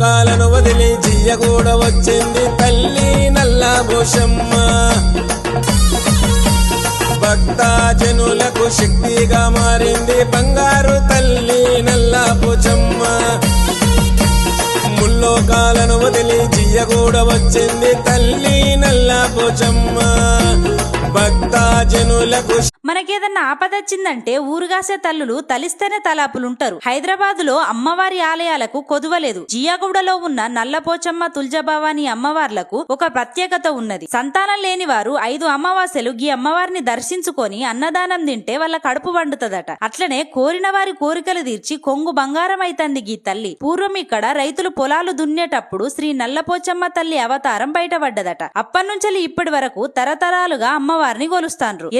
ముల్లోకాలను వదిలి జియ్యగూడ వచ్చింది తల్లి నల్ల పోచమ్మ భక్తజనులకు శక్తిగా మారింది బంగారు తల్లి నల్ల పోచమ్మ ముల్లోకాలను వదిలి జియ్యగూడ వచ్చింది తల్లి నల్ల పోచమ్మ భక్తజనులకు. మనకేదన్నా ఆపదొచ్చిందంటే ఊరుగాసే తల్లులు తలిస్తేనే తలాపులుంటారు. హైదరాబాద్ లో అమ్మవారి ఆలయాలకు కొదువలేదు. జియాగూడలో ఉన్న నల్లపోచమ్మ తుల్జభవాని అమ్మవార్లకు ఒక ప్రత్యేకత ఉన్నది. సంతానం లేని వారు 5 అమావాస్యలు గీ అమ్మవారిని దర్శించుకొని అన్నదానం తింటే వాళ్ళ కడుపు వండుతదట. అట్లనే కోరిన వారి కోరికలు తీర్చి కొంగు బంగారం అయితంది గీ తల్లి. పూర్వం ఇక్కడ రైతులు పొలాలు దున్నేటప్పుడు శ్రీ నల్లపోచమ్మ తల్లి అవతారం బయటపడ్డదట. అప్పటి నుంచి ఇప్పటి వరకు తరతరాలుగా అమ్మవారిని కొలుస్తాండ్రు.